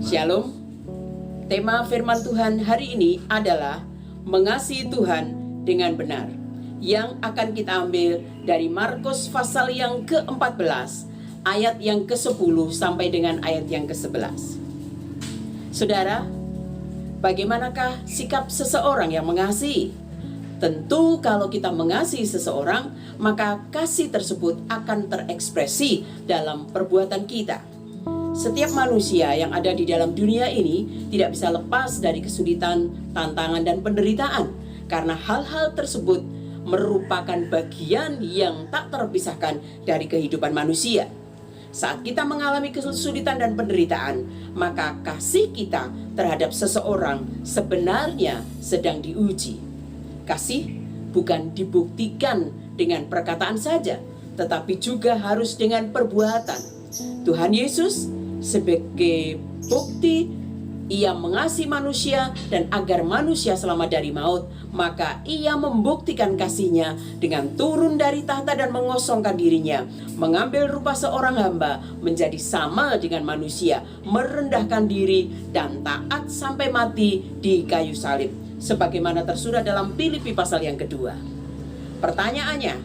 Shalom. Tema firman Tuhan hari ini adalah mengasihi Tuhan dengan benar, yang akan kita ambil dari Markus pasal yang ke-14 ayat yang ke-10 sampai dengan ayat yang ke-11. Saudara, bagaimanakah sikap seseorang yang mengasihi? Tentu kalau kita mengasihi seseorang, maka kasih tersebut akan terekspresi dalam perbuatan kita. Setiap manusia yang ada di dalam dunia ini tidak bisa lepas dari kesulitan, tantangan, dan penderitaan, karena hal-hal tersebut merupakan bagian yang tak terpisahkan dari kehidupan manusia. Saat kita mengalami kesulitan dan penderitaan, maka kasih kita terhadap seseorang sebenarnya sedang diuji. Kasih bukan dibuktikan dengan perkataan saja, tetapi juga harus dengan perbuatan. Tuhan Yesus sebagai bukti Ia mengasihi manusia dan agar manusia selamat dari maut, maka Ia membuktikan kasih-Nya dengan turun dari tahta dan mengosongkan dirinya, mengambil rupa seorang hamba, menjadi sama dengan manusia, merendahkan diri dan taat sampai mati di kayu salib, sebagaimana tersurat dalam Filipi pasal yang kedua. Pertanyaannya,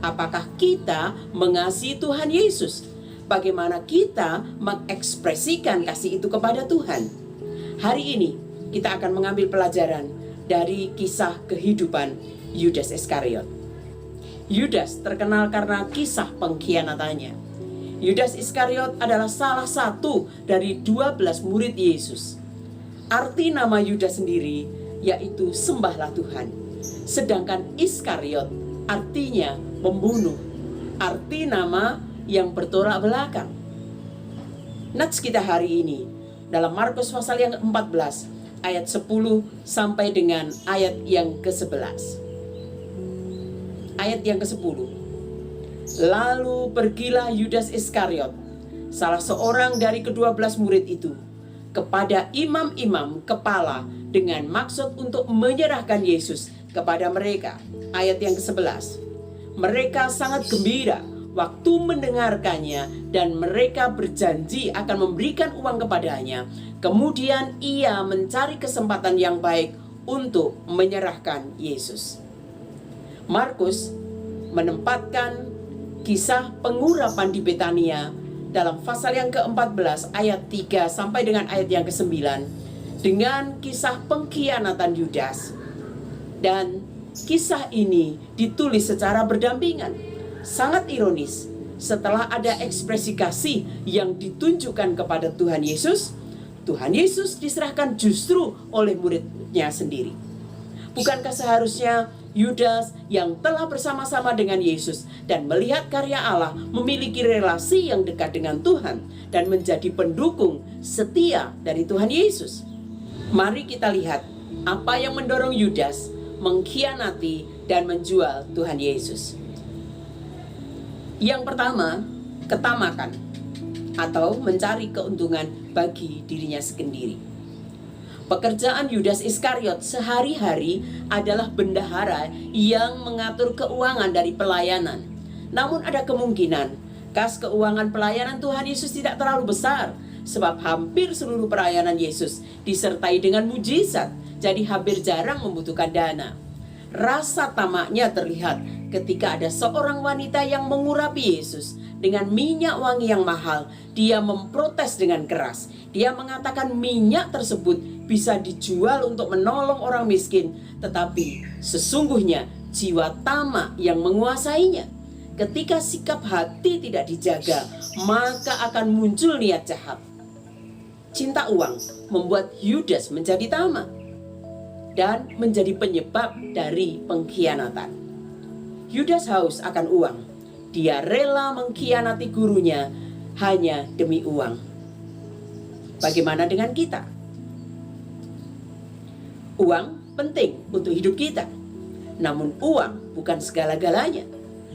apakah kita mengasihi Tuhan Yesus? Bagaimana kita mengekspresikan kasih itu kepada Tuhan? Hari ini kita akan mengambil pelajaran dari kisah kehidupan Yudas Iskariot. Yudas terkenal karena kisah pengkhianatannya. Yudas Iskariot adalah salah satu dari 12 murid Yesus. Arti nama Yudas sendiri yaitu sembahlah Tuhan. Sedangkan Iskariot artinya pembunuh. Arti nama yang bertolak belakang. Nats kita hari ini dalam Markus pasal yang 14 ayat 10 sampai dengan ayat yang ke-11. Ayat yang ke-10. Lalu pergilah Yudas Iskariot, salah seorang dari ke-12 murid itu, kepada imam-imam kepala dengan maksud untuk menyerahkan Yesus kepada mereka. Ayat yang ke-11. Mereka sangat gembira waktu mendengarkannya, dan mereka berjanji akan memberikan uang kepadanya. Kemudian ia mencari kesempatan yang baik untuk menyerahkan Yesus. Markus menempatkan kisah pengurapan di Betania dalam pasal yang ke-14 ayat 3 sampai dengan ayat yang ke-9 dengan kisah pengkhianatan Yudas. Dan kisah ini ditulis secara berdampingan. Sangat ironis, setelah ada ekspresi kasih yang ditunjukkan kepada Tuhan Yesus diserahkan justru oleh muridnya sendiri. Bukankah seharusnya Yudas yang telah bersama-sama dengan Yesus dan melihat karya Allah memiliki relasi yang dekat dengan Tuhan dan menjadi pendukung setia dari Tuhan Yesus? Mari kita lihat apa yang mendorong Yudas mengkhianati dan menjual Tuhan Yesus. Yang pertama, ketamakan atau mencari keuntungan bagi dirinya sendiri. Pekerjaan Yudas Iskariot sehari-hari adalah bendahara yang mengatur keuangan dari pelayanan. Namun ada kemungkinan kas keuangan pelayanan Tuhan Yesus tidak terlalu besar, sebab hampir seluruh pelayanan Yesus disertai dengan mujizat, jadi hampir jarang membutuhkan dana. Rasa tamaknya terlihat ketika ada seorang wanita yang mengurapi Yesus dengan minyak wangi yang mahal. Dia memprotes dengan keras. Dia mengatakan minyak tersebut bisa dijual untuk menolong orang miskin, tetapi sesungguhnya jiwa tamak yang menguasainya. Ketika sikap hati tidak dijaga, maka akan muncul niat jahat. Cinta uang membuat Yudas menjadi tamak dan menjadi penyebab dari pengkhianatan. Yudas haus akan uang. Dia rela mengkhianati gurunya hanya demi uang. Bagaimana dengan kita? Uang penting untuk hidup kita. Namun uang bukan segala-galanya.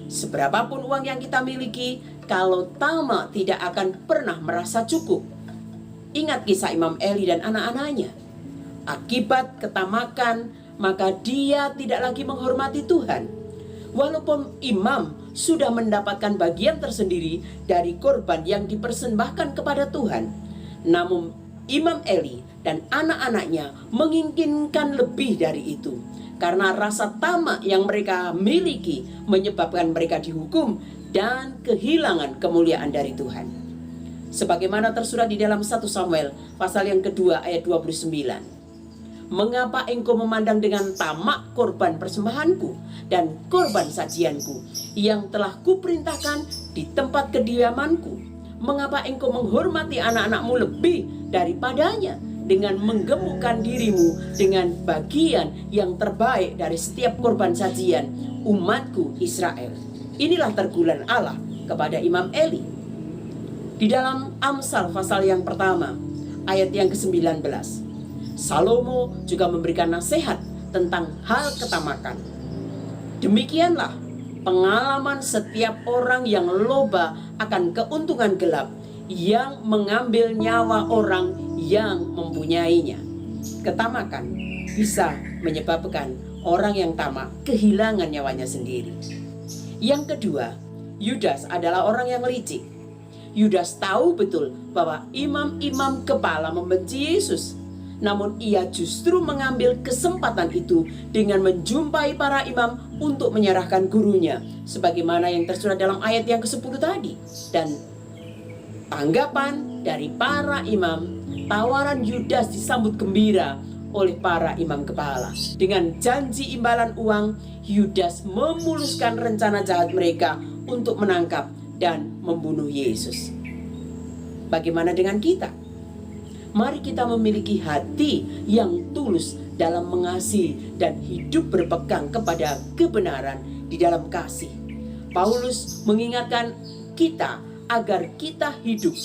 Seberapapun uang yang kita miliki, kalau tamak tidak akan pernah merasa cukup. Ingat kisah Imam Eli dan anak-anaknya. Akibat ketamakan, maka dia tidak lagi menghormati Tuhan. Walaupun imam sudah mendapatkan bagian tersendiri dari korban yang dipersembahkan kepada Tuhan, namun Imam Eli dan anak-anaknya menginginkan lebih dari itu. Karena rasa tamak yang mereka miliki menyebabkan mereka dihukum dan kehilangan kemuliaan dari Tuhan. Sebagaimana tersurat di dalam 1 Samuel pasal yang kedua ayat 29. Mengapa engkau memandang dengan tamak korban persembahanku dan korban sajianku yang telah kuperintahkan di tempat kediamanku? Mengapa engkau menghormati anak-anakmu lebih daripadanya dengan menggemukkan dirimu dengan bagian yang terbaik dari setiap korban sajian umatku Israel? Inilah teguran Allah kepada Imam Eli. Di dalam Amsal pasal yang pertama ayat yang ke-19, Salomo juga memberikan nasihat tentang hal ketamakan. Demikianlah pengalaman setiap orang yang loba akan keuntungan gelap, yang mengambil nyawa orang yang mempunyainya. Ketamakan bisa menyebabkan orang yang tamak kehilangan nyawanya sendiri. Yang kedua, Yudas adalah orang yang licik. Yudas tahu betul bahwa imam-imam kepala membenci Yesus. Namun ia justru mengambil kesempatan itu dengan menjumpai para imam untuk menyerahkan gurunya, sebagaimana yang tersurat dalam ayat yang ke-10 tadi. Dan tanggapan dari para imam, tawaran Yudas disambut gembira oleh para imam kepala. Dengan janji imbalan uang, Yudas memuluskan rencana jahat mereka untuk menangkap dan membunuh Yesus. Bagaimana dengan kita? Mari kita memiliki hati yang tulus dalam mengasihi dan hidup berpegang kepada kebenaran di dalam kasih. Paulus mengingatkan kita agar kita hidup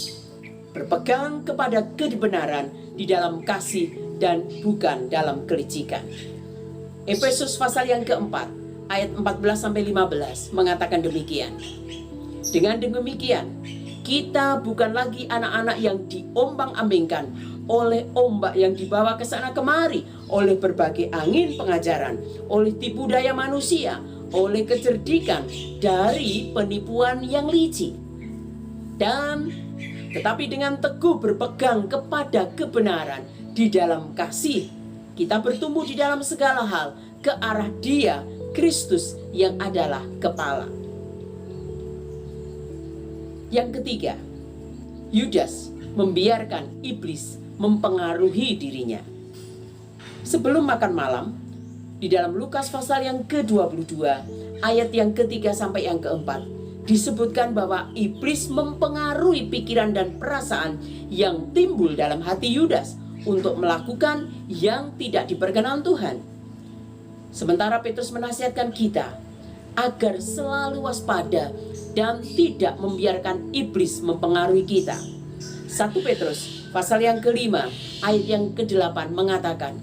berpegang kepada kebenaran di dalam kasih dan bukan dalam kelicikan. Efesus pasal yang keempat ayat 14-15 mengatakan demikian. Dengan demikian, kita bukan lagi anak-anak yang diombang-ambingkan oleh ombak yang dibawa ke sana kemari, oleh berbagai angin pengajaran, oleh tipu daya manusia, oleh kecerdikan dari penipuan yang licik. Tetapi dengan teguh berpegang kepada kebenaran di dalam kasih, kita bertumbuh di dalam segala hal ke arah Dia, Kristus yang adalah kepala. Yang ketiga, Yudas membiarkan iblis mempengaruhi dirinya. Sebelum makan malam, di dalam Lukas pasal yang ke-22, ayat yang ke-3 sampai yang ke-4, disebutkan bahwa iblis mempengaruhi pikiran dan perasaan yang timbul dalam hati Yudas untuk melakukan yang tidak diperkenan Tuhan. Sementara Petrus menasihatkan kita agar selalu waspada dan tidak membiarkan iblis mempengaruhi kita. 1 Petrus pasal yang ke-5 ayat yang ke-8 mengatakan,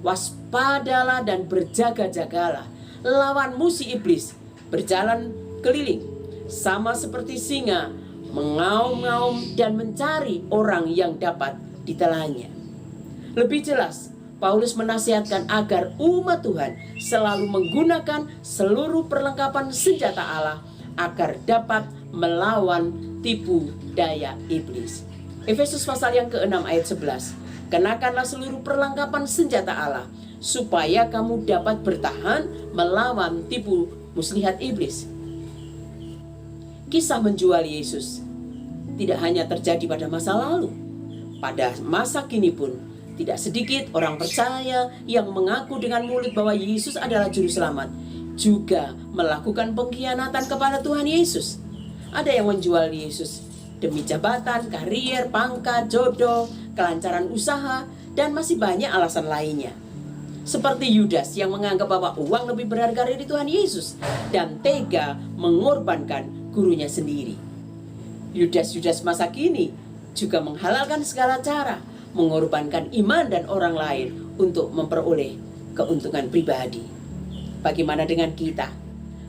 waspadalah dan berjaga-jagalah, lawan musuh iblis berjalan keliling sama seperti singa, mengaum-ngaum dan mencari orang yang dapat ditelannya. Lebih jelas, Paulus menasihatkan agar umat Tuhan selalu menggunakan seluruh perlengkapan senjata Allah agar dapat melawan tipu daya iblis. Efesus pasal yang ke-6 ayat 11. Kenakanlah seluruh perlengkapan senjata Allah supaya kamu dapat bertahan melawan tipu muslihat iblis. Kisah menjual Yesus tidak hanya terjadi pada masa lalu. Pada masa kini pun tidak sedikit orang percaya yang mengaku dengan mulut bahwa Yesus adalah juru selamat juga melakukan pengkhianatan kepada Tuhan Yesus. Ada yang menjual Yesus demi jabatan, karier, pangkat, jodoh, kelancaran usaha, dan masih banyak alasan lainnya. Seperti Yudas yang menganggap bahwa uang lebih berharga dari Tuhan Yesus dan tega mengorbankan gurunya sendiri. Yudas masa kini juga menghalalkan segala cara, mengorbankan iman dan orang lain untuk memperoleh keuntungan pribadi. Bagaimana dengan kita?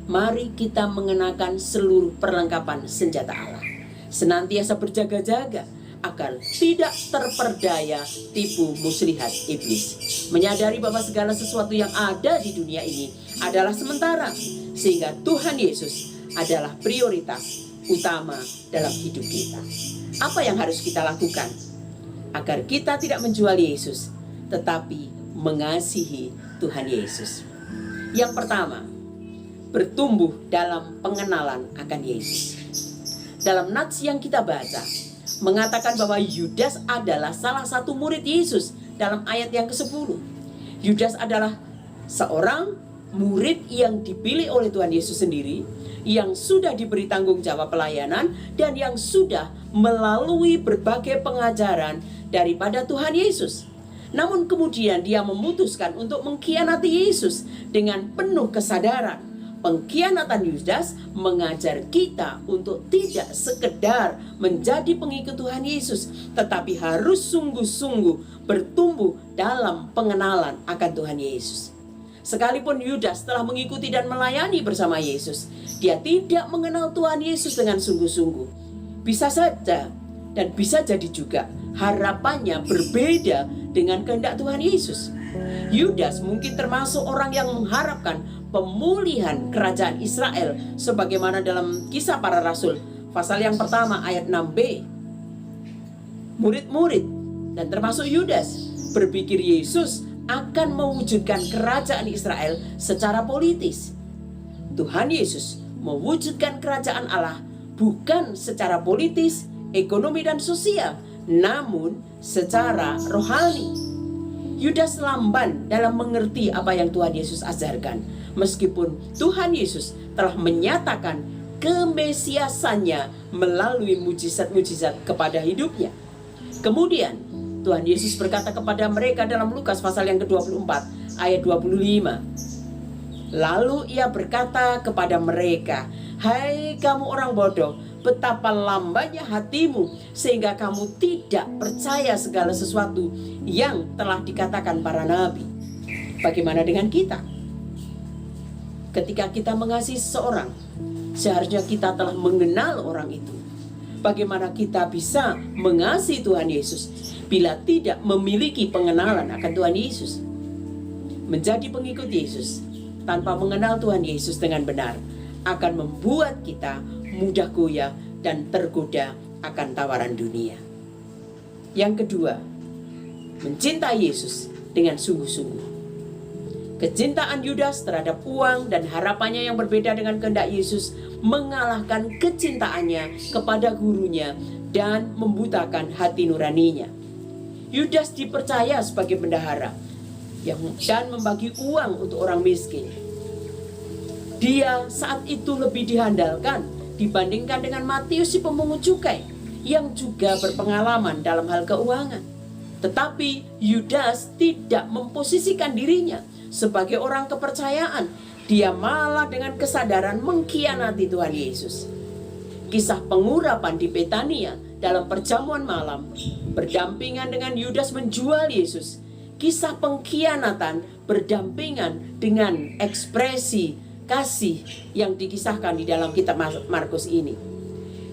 Mari kita mengenakan seluruh perlengkapan senjata Allah, senantiasa berjaga-jaga agar tidak terperdaya tipu muslihat iblis. Menyadari bahwa segala sesuatu yang ada di dunia ini adalah sementara, sehingga Tuhan Yesus adalah prioritas utama dalam hidup kita. Apa yang harus kita lakukan? agar kita tidak menjual Yesus, tetapi mengasihi Tuhan Yesus. Yang pertama, bertumbuh dalam pengenalan akan Yesus. Dalam nats yang kita baca, mengatakan bahwa Yudas adalah salah satu murid Yesus dalam ayat yang ke-10. Yudas adalah seorang murid yang dipilih oleh Tuhan Yesus sendiri, yang sudah diberi tanggung jawab pelayanan, dan yang sudah melalui berbagai pengajaran daripada Tuhan Yesus. Namun kemudian dia memutuskan untuk mengkhianati Yesus dengan penuh kesadaran. Pengkhianatan Yudas mengajar kita untuk tidak sekedar menjadi pengikut Tuhan Yesus, tetapi harus sungguh-sungguh bertumbuh dalam pengenalan akan Tuhan Yesus. Sekalipun Yudas telah mengikuti dan melayani bersama Yesus, dia tidak mengenal Tuhan Yesus dengan sungguh-sungguh. Bisa saja dan bisa jadi juga harapannya berbeda dengan kehendak Tuhan Yesus. Yudas mungkin termasuk orang yang mengharapkan pemulihan kerajaan Israel, sebagaimana dalam Kisah Para Rasul pasal yang pertama ayat 6b. Murid-murid dan termasuk Yudas berpikir Yesus akan mewujudkan kerajaan Israel secara politis. Tuhan Yesus mewujudkan kerajaan Allah bukan secara politis, ekonomi dan sosial, namun secara rohani. Yudas lamban dalam mengerti apa yang Tuhan Yesus ajarkan, meskipun Tuhan Yesus telah menyatakan kemesiasannya melalui mujizat-mujizat kepada hidupnya. Kemudian Tuhan Yesus berkata kepada mereka dalam Lukas pasal yang ke-24 ayat 25. Lalu ia berkata kepada mereka, "Hai kamu orang bodoh, betapa lambannya hatimu sehingga kamu tidak percaya segala sesuatu yang telah dikatakan para nabi." Bagaimana dengan kita? Ketika kita mengasihi seseorang, seharusnya kita telah mengenal orang itu. Bagaimana kita bisa mengasihi Tuhan Yesus bila tidak memiliki pengenalan akan Tuhan Yesus? Menjadi pengikut Yesus tanpa mengenal Tuhan Yesus dengan benar akan membuat kita mudah goyah dan tergoda akan tawaran dunia. Yang kedua, mencintai Yesus dengan sungguh-sungguh. Kecintaan Yudas terhadap uang dan harapannya yang berbeda dengan kehendak Yesus mengalahkan kecintaannya kepada gurunya dan membutakan hati nuraninya. Yudas dipercaya sebagai bendahara dan membagi uang untuk orang miskin. Dia saat itu lebih dihandalkan dibandingkan dengan Matius si pemungut cukai yang juga berpengalaman dalam hal keuangan. Tetapi Yudas tidak memposisikan dirinya sebagai orang kepercayaan. Dia malah dengan kesadaran mengkhianati Tuhan Yesus. Kisah pengurapan di Betania dalam perjamuan malam berdampingan dengan Yudas menjual Yesus. Kisah pengkhianatan berdampingan dengan ekspresi kasih yang dikisahkan di dalam kitab Markus ini.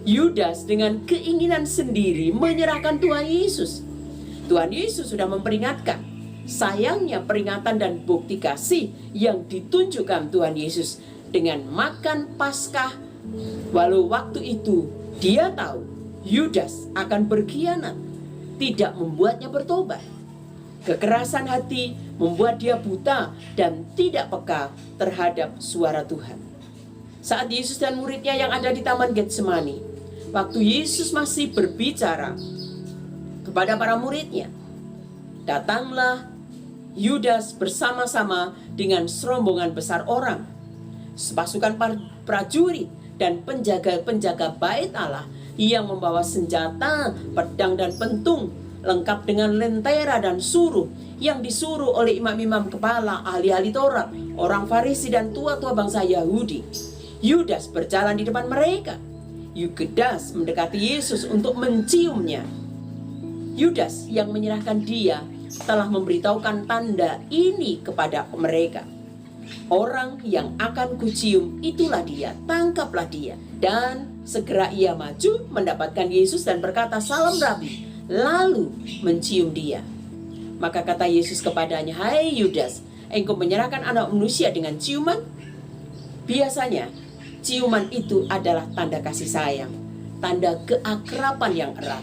Yudas dengan keinginan sendiri menyerahkan Tuhan Yesus. Tuhan Yesus sudah memperingatkan. Sayangnya peringatan dan bukti kasih yang ditunjukkan Tuhan Yesus dengan makan Paskah, walau waktu itu dia tahu Yudas akan berkhianat, tidak membuatnya bertobat. Kekerasan hati membuat dia buta dan tidak peka terhadap suara Tuhan. Saat Yesus dan muridnya yang ada di Taman Getsemani, waktu Yesus masih berbicara kepada para muridnya, datanglah Yudas bersama-sama dengan serombongan besar orang, sepasukan prajurit dan penjaga-penjaga bait Allah yang membawa senjata, pedang dan pentung, lengkap dengan lentera dan suruh yang disuruh oleh imam-imam kepala, ahli-ahli Taurat, orang Farisi dan tua-tua bangsa Yahudi. Yudas berjalan di depan mereka. Yudas mendekati Yesus untuk menciumnya. Yudas yang menyerahkan dia telah memberitahukan tanda ini kepada mereka. Orang yang akan kucium itulah dia, tangkaplah dia. Dan segera ia maju mendapatkan Yesus dan berkata, "Salam Rabi," lalu mencium dia. Maka kata Yesus kepadanya, "Hai Yudas, engkau menyerahkan anak manusia dengan ciuman?" Biasanya ciuman itu adalah tanda kasih sayang, tanda keakraban yang erat,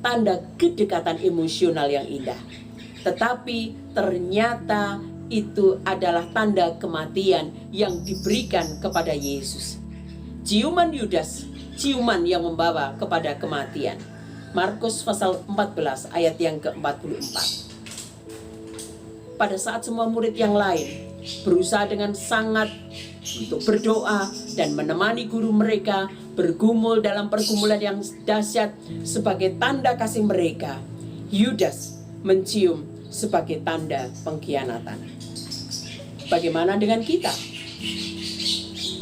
tanda kedekatan emosional yang indah. Tetapi ternyata itu adalah tanda kematian yang diberikan kepada Yesus. Ciuman Yudas, ciuman yang membawa kepada kematian. Markus pasal 14 ayat yang ke-44. Pada saat semua murid yang lain berusaha dengan sangat untuk berdoa dan menemani guru mereka bergumul dalam pergumulan yang dahsyat sebagai tanda kasih mereka, Yudas mencium sebagai tanda pengkhianatan. Bagaimana dengan kita?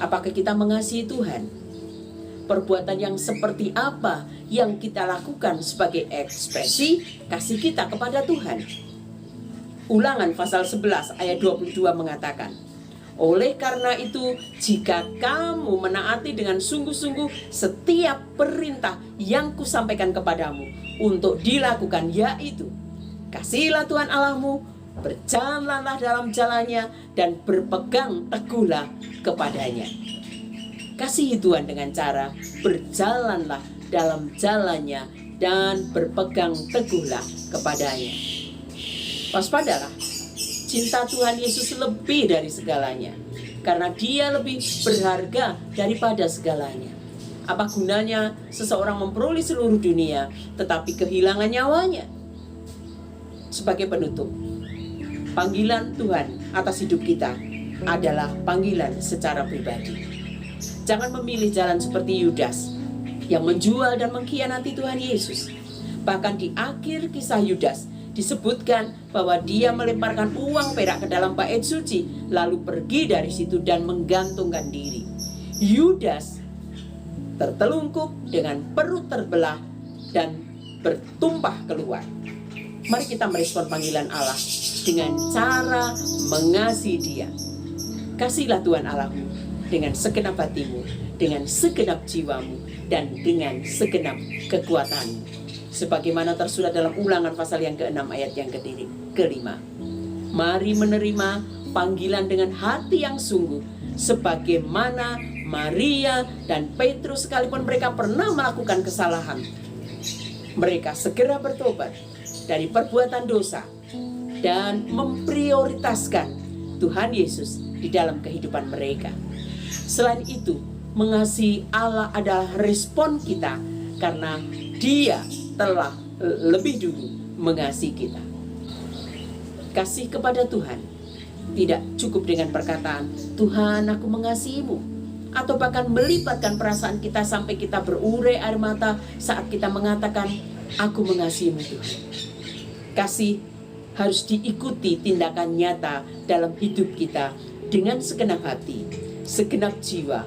Apakah kita mengasihi Tuhan? Perbuatan yang seperti apa yang kita lakukan sebagai ekspresi kasih kita kepada Tuhan? Ulangan pasal 11 ayat 22 mengatakan, oleh karena itu, jika kamu menaati dengan sungguh-sungguh setiap perintah yang kusampaikan kepadamu untuk dilakukan, yaitu kasihilah Tuhan Allahmu, berjalanlah dalam jalannya, dan berpegang teguhlah kepadanya. Kasihi Tuhan dengan cara berjalanlah dalam jalannya dan berpegang teguhlah kepadanya. Waspadalah, cinta Tuhan Yesus lebih dari segalanya, karena Dia lebih berharga daripada segalanya. Apa gunanya seseorang memperoleh seluruh dunia tetapi kehilangan nyawanya? Sebagai penutup, panggilan Tuhan atas hidup kita adalah panggilan secara pribadi. Jangan memilih jalan seperti Yudas yang menjual dan mengkhianati Tuhan Yesus. Bahkan di akhir kisah Yudas disebutkan bahwa dia melemparkan uang perak ke dalam bait suci, lalu pergi dari situ dan menggantungkan diri. Yudas tertelungkup dengan perut terbelah dan bertumpah keluar. Mari kita merespon panggilan Allah dengan cara mengasihi Dia. Kasihilah Tuhan Allahmu dengan segenap hatimu, dengan segenap jiwamu, dan dengan segenap kekuatanmu. Sebagaimana tersurat dalam Ulangan pasal yang ke-6 ayat yang ke-5. Mari menerima panggilan dengan hati yang sungguh, sebagaimana Maria dan Petrus sekalipun mereka pernah melakukan kesalahan. Mereka segera bertobat dari perbuatan dosa dan memprioritaskan Tuhan Yesus di dalam kehidupan mereka. Selain itu, mengasihi Allah adalah respon kita karena Dia telah lebih dulu mengasihi kita. Kasih kepada Tuhan tidak cukup dengan perkataan Tuhan aku mengasihimu, atau bahkan melibatkan perasaan kita sampai kita berurai air mata saat kita mengatakan aku mengasihimu Tuhan. Kasih harus diikuti tindakan nyata dalam hidup kita dengan segenap hati, segenap jiwa,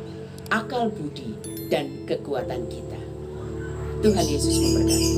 akal budi, dan kekuatan kita. Tuhan Yesus memberkati.